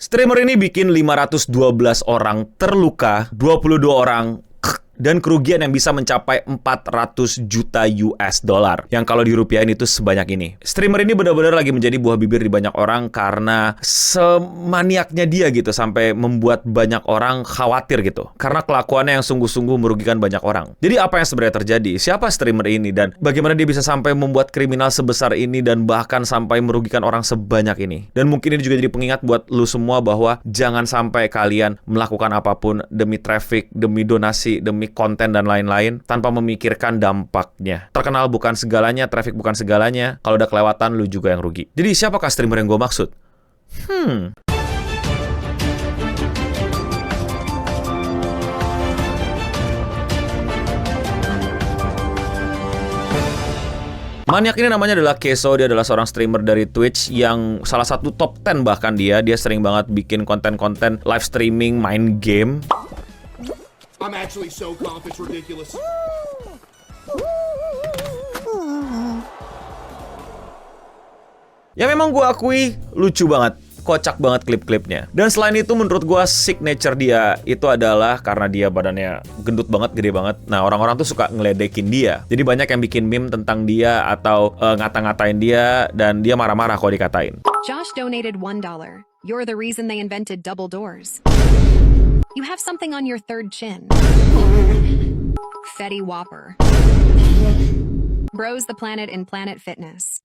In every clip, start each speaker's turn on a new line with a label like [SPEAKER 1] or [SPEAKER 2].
[SPEAKER 1] Streamer ini bikin 512 orang terluka, 22 orang dan kerugian yang bisa mencapai 400 juta US dollar. Yang kalau dirupiahin itu sebanyak ini. Streamer ini benar-benar lagi menjadi buah bibir di banyak orang karena semaniaknya dia gitu, sampai membuat banyak orang khawatir gitu. Karena kelakuannya yang sungguh-sungguh merugikan banyak orang. Jadi apa yang sebenarnya terjadi? Siapa streamer ini dan bagaimana dia bisa sampai membuat kriminal sebesar ini dan bahkan sampai merugikan orang sebanyak ini? Dan mungkin ini juga jadi pengingat buat lu semua bahwa jangan sampai kalian melakukan apapun demi traffic, demi donasi, demi konten dan lain-lain tanpa memikirkan dampaknya. Terkenal bukan segalanya, traffic bukan segalanya. Kalau udah kelewatan, lu juga yang rugi. Jadi siapakah streamer yang gue maksud? Maniak ini namanya adalah Keso. Dia adalah seorang streamer dari Twitch yang salah satu top 10 bahkan dia sering banget bikin konten-konten live streaming main game.
[SPEAKER 2] I'm actually so calm, it's ridiculous.
[SPEAKER 1] Ya memang gue akui lucu banget, kocak banget klip-klipnya. Dan selain itu menurut gue signature dia itu adalah karena dia badannya gendut banget, gede banget. Nah orang-orang tuh suka ngeledekin dia. Jadi banyak yang bikin meme tentang dia atau ngata-ngatain dia dan dia marah-marah kalau dikatain.
[SPEAKER 3] Josh donated $1. You're the reason they invented double doors. You have something on your third chin. Fetty Whopper. Bros the planet in Planet Fitness.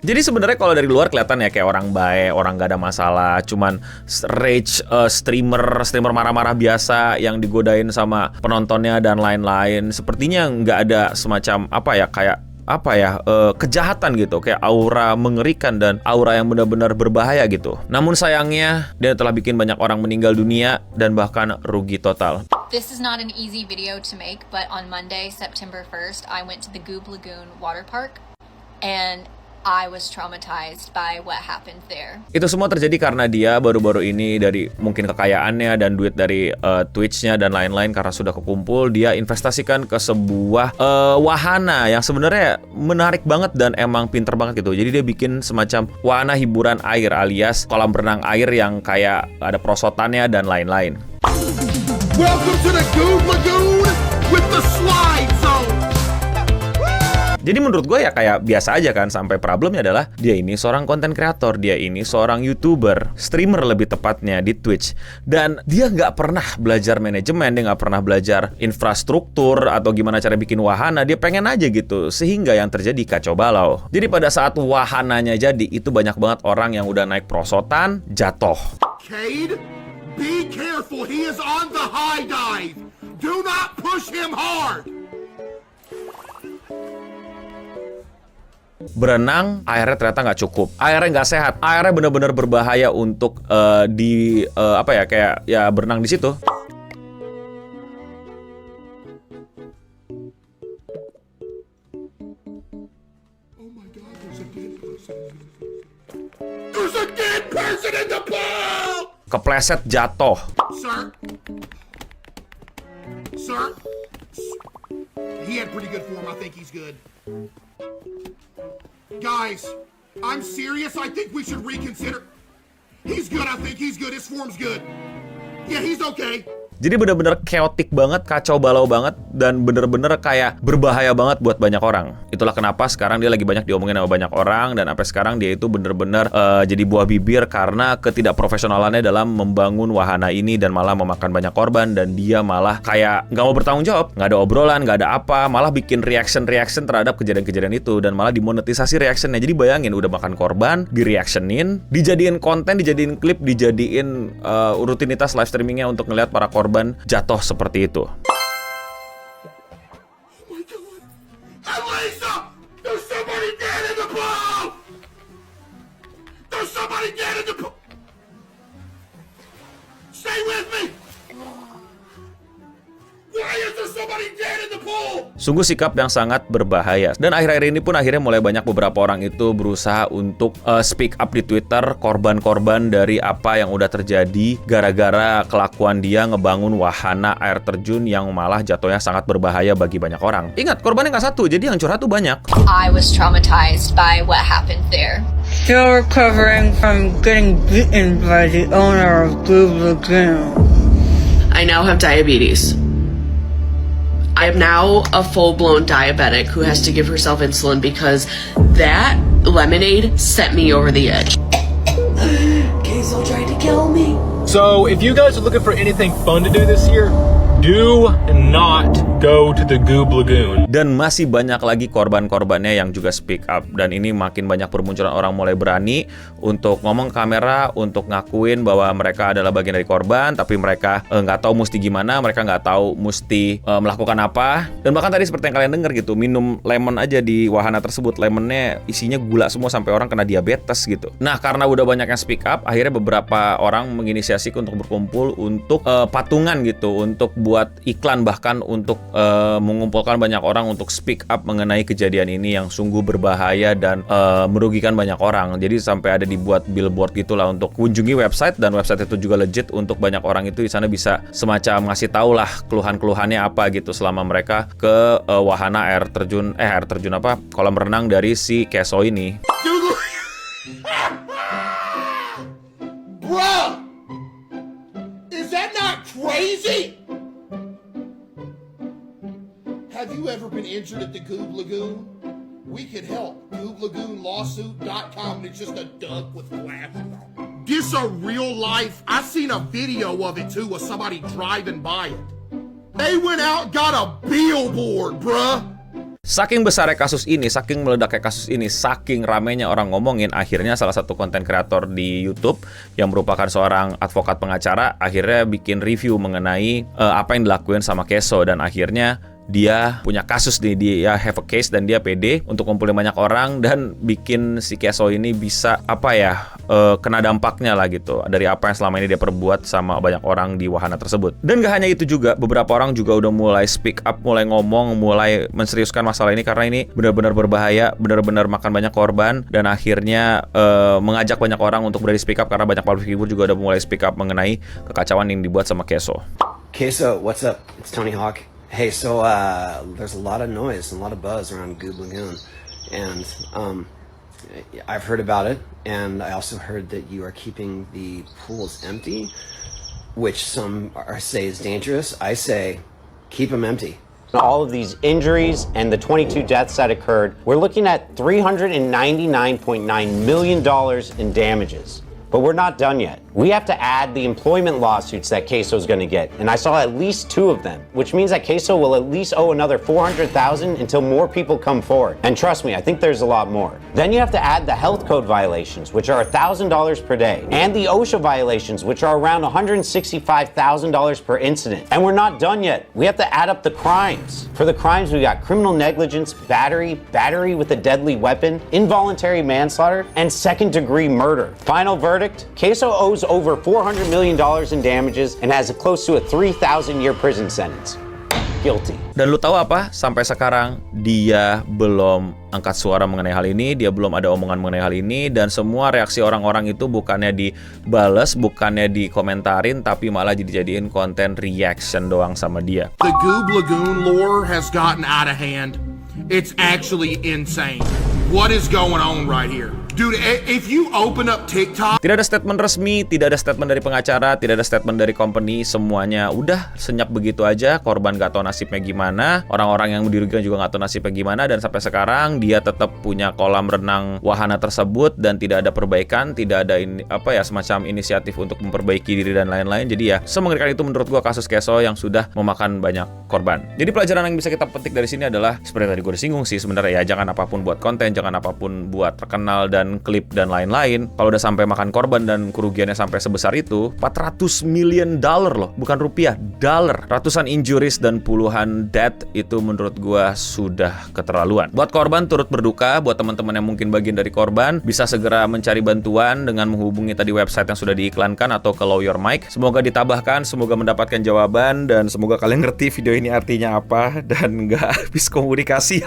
[SPEAKER 1] Jadi sebenarnya kalau dari luar kelihatan ya kayak orang baik, orang gak ada masalah, cuman rage streamer marah-marah biasa yang digodain sama penontonnya dan lain-lain. Sepertinya nggak ada semacam kejahatan gitu, kayak aura mengerikan dan aura yang benar-benar berbahaya gitu. Namun sayangnya dia telah bikin banyak orang meninggal dunia dan bahkan rugi total.
[SPEAKER 4] This is not an easy video to make, but on Monday, September 1st, I went to the Goob Lagoon water park and I was traumatized by what happened there.
[SPEAKER 1] Itu semua terjadi karena dia baru-baru ini dari mungkin kekayaannya dan duit dari Twitch-nya dan lain-lain karena sudah kekumpul, dia investasikan ke sebuah wahana yang sebenarnya menarik banget dan emang pinter banget gitu. Jadi dia bikin semacam wahana hiburan air alias kolam renang air yang kayak ada perosotannya dan lain-lain.
[SPEAKER 2] Welcome to the Goob Lagoon with the slide zone.
[SPEAKER 1] Jadi menurut gue ya kayak biasa aja kan, sampai problemnya adalah dia ini seorang konten kreator, dia ini seorang YouTuber, streamer lebih tepatnya di Twitch. Dan dia nggak pernah belajar manajemen, dia nggak pernah belajar infrastruktur atau gimana cara bikin wahana, dia pengen aja gitu. Sehingga yang terjadi kacau balau. Jadi pada saat wahananya jadi, itu banyak banget orang yang udah naik perosotan, jatuh.
[SPEAKER 2] Cade, be careful, he is on the high dive. Do not push him hard.
[SPEAKER 1] Berenang, airnya ternyata nggak cukup. Airnya nggak sehat. Airnya benar-benar berbahaya untuk berenang di situ.
[SPEAKER 2] Oh my God, there's a dead person. There's a dead person in the pool!
[SPEAKER 1] Kepleset jatuh.
[SPEAKER 2] Sir? Sir? He had pretty good form, I think he's good. Guys, I'm serious. I think we should reconsider. He's good. I think he's good. His form's good. Yeah, he's okay.
[SPEAKER 1] Jadi bener-bener chaotic banget, kacau balau banget, dan bener-bener kayak berbahaya banget buat banyak orang. Itulah kenapa sekarang dia lagi banyak diomongin sama banyak orang, dan sampai sekarang dia itu bener-bener jadi buah bibir karena ketidakprofesionalannya dalam membangun wahana ini dan malah memakan banyak korban, dan dia malah kayak nggak mau bertanggung jawab, nggak ada obrolan, nggak ada apa, malah bikin reaction terhadap kejadian-kejadian itu, dan malah dimonetisasi reactionnya. Jadi bayangin, udah makan korban, direactionin, dijadiin konten, dijadiin klip, dijadiin rutinitas live streamingnya untuk ngelihat para korban jatuh seperti itu.
[SPEAKER 2] Oh my God. Elisa! There's somebody dead in the pool! There's somebody dead in the pool! Stay with me! Why is there somebody dead in the pool?
[SPEAKER 1] Sungguh sikap yang sangat berbahaya. Dan akhir-akhir ini pun akhirnya mulai banyak beberapa orang itu berusaha untuk speak up di Twitter, korban-korban dari apa yang udah terjadi gara-gara kelakuan dia ngebangun wahana air terjun yang malah jatuhnya sangat berbahaya bagi banyak orang. Ingat, korbannya nggak satu, jadi yang curhat tuh banyak.
[SPEAKER 4] I was traumatized by what happened there.
[SPEAKER 5] Still recovering from getting bitten by the owner of Goob Lagoon.
[SPEAKER 6] I now have diabetes. I am now a full-blown diabetic who has to give herself insulin because that lemonade set me over the edge. Queso tried to kill me.
[SPEAKER 7] So, if you guys are looking for anything fun to do this year, do not go to the Goob Lagoon.
[SPEAKER 1] Dan masih banyak lagi korban-korbannya yang juga speak up. Dan ini makin banyak bermunculan orang mulai berani untuk ngomong ke kamera, untuk ngakuin bahwa mereka adalah bagian dari korban, tapi mereka nggak tahu mesti gimana, mereka nggak tahu mesti melakukan apa. Dan bahkan tadi seperti yang kalian dengar gitu, minum lemon aja di wahana tersebut, lemonnya isinya gula semua sampai orang kena diabetes gitu. Nah, karena udah banyak yang speak up, akhirnya beberapa orang menginisiasi untuk berkumpul untuk patungan gitu, untuk buat iklan, bahkan untuk mengumpulkan banyak orang untuk speak up mengenai kejadian ini yang sungguh berbahaya dan merugikan banyak orang. Jadi sampai ada dibuat billboard gitulah untuk kunjungi website, dan website itu juga legit untuk banyak orang itu di sana bisa semacam ngasih tahu lah keluhan-keluhannya apa gitu selama mereka ke wahana air terjun kolam renang dari si Queso ini.
[SPEAKER 2] Bruh! Is that not crazy? Have you ever been injured at the Goob Lagoon? We can help. GoobLagoonLawsuit.com. It's just a duck with glasses on. This a real life. I seen a video of it too of somebody driving by it. They went out and got a billboard, bruh.
[SPEAKER 1] Saking besarnya kasus ini, saking meledaknya kasus ini, saking ramainya orang ngomongin, akhirnya salah satu konten kreator di YouTube yang merupakan seorang advokat pengacara akhirnya bikin review mengenai apa yang dilakuin sama Queso, dan akhirnya dia punya kasus nih, dia have a case, dan dia pede untuk ngumpulin banyak orang dan bikin si Queso ini bisa kena dampaknya lah gitu dari apa yang selama ini dia perbuat sama banyak orang di wahana tersebut. Dan gak hanya itu juga, beberapa orang juga udah mulai speak up, mulai ngomong, mulai menseriuskan masalah ini karena ini benar-benar berbahaya, benar-benar makan banyak korban, dan akhirnya mengajak banyak orang untuk berani speak up karena banyak public figure juga udah mulai speak up mengenai kekacauan yang dibuat sama Queso.
[SPEAKER 8] Queso, what's up? It's Tony Hawk. Hey, so there's a lot of noise and a lot of buzz around Goob Lagoon, and I've heard about it, and I also heard that you are keeping the pools empty, which some say is dangerous. I say keep them empty.
[SPEAKER 9] All of these injuries and the 22 deaths that occurred, we're looking at $399.9 million in damages. But we're not done yet. We have to add the employment lawsuits that Queso's going to get, and I saw at least 2 of them, which means that Queso will at least owe another $400,000 until more people come forward. And trust me, I think there's a lot more. Then you have to add the health code violations, which are $1,000 per day, and the OSHA violations, which are around $165,000 per incident. And we're not done yet. We have to add up the crimes. For the crimes, we got criminal negligence, battery with a deadly weapon, involuntary manslaughter, and second-degree murder. Final verdict: Queso owes over $400 million in damages and has close to a 3,000-year prison sentence. Guilty.
[SPEAKER 1] Dan lu tahu apa? Sampai sekarang dia belum angkat suara mengenai hal ini, dia belum ada omongan mengenai hal ini, dan semua reaksi orang-orang itu bukannya dibales, bukannya dikomentarin, tapi malah dijadiin konten reaction doang sama dia.
[SPEAKER 2] The Goob Lagoon lore has gotten out of hand. It's actually insane. What is going on right here? Dude, if you open up TikTok...
[SPEAKER 1] Tidak ada statement resmi, tidak ada statement dari pengacara, tidak ada statement dari company, semuanya udah senyap begitu aja. Korban gak tahu nasibnya gimana, orang-orang yang dirugikan juga gak tahu nasibnya gimana, dan sampai sekarang dia tetap punya kolam renang wahana tersebut dan tidak ada perbaikan, tidak ada semacam inisiatif untuk memperbaiki diri dan lain-lain. Jadi ya, semengerikan itu menurut gua kasus Queso yang sudah memakan banyak korban. Jadi pelajaran yang bisa kita petik dari sini adalah seperti yang tadi gue udah singgung sih sebenarnya ya, jangan apapun buat konten, jangan apapun buat terkenal dan dan klip dan lain-lain, kalau udah sampai makan korban dan kerugiannya sampai sebesar itu, $400 million loh, bukan rupiah, dollar. Ratusan injuries dan puluhan death itu menurut gua sudah keterlaluan. Buat korban turut berduka, buat teman-teman yang mungkin bagian dari korban, bisa segera mencari bantuan dengan menghubungi tadi website yang sudah diiklankan atau ke Lawyer Mike. Semoga ditabahkan, semoga mendapatkan jawaban, dan semoga kalian ngerti video ini artinya apa dan nggak habis komunikasi.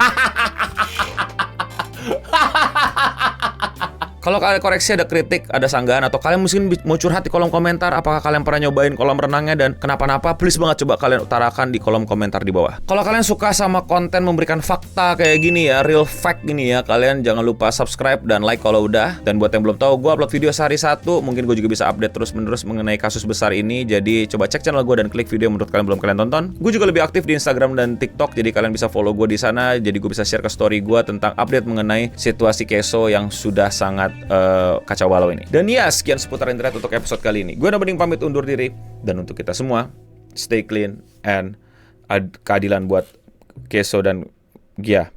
[SPEAKER 1] Kalau kalian koreksi, ada kritik, ada sanggahan, atau kalian mungkin mau curhat di kolom komentar, apakah kalian pernah nyobain kolam renangnya dan kenapa-napa, please banget coba kalian utarakan di kolom komentar di bawah. Kalau kalian suka sama konten memberikan fakta kayak gini ya, real fact gini ya, kalian jangan lupa subscribe dan like kalau udah. Dan buat yang belum tahu, gue upload video sehari satu, mungkin gue juga bisa update terus-menerus mengenai kasus besar ini. Jadi coba cek channel gue dan klik video yang menurut kalian belum kalian tonton. Gue juga lebih aktif di Instagram dan TikTok, jadi kalian bisa follow gue di sana. Jadi gue bisa share ke story gue tentang update mengenai situasi Keso yang sudah sangat kacau balau ini. Dan ya, sekian seputar internet untuk episode kali ini. Gue Nabening pamit undur diri. Dan untuk kita semua, stay clean and keadilan buat Keso dan Gia.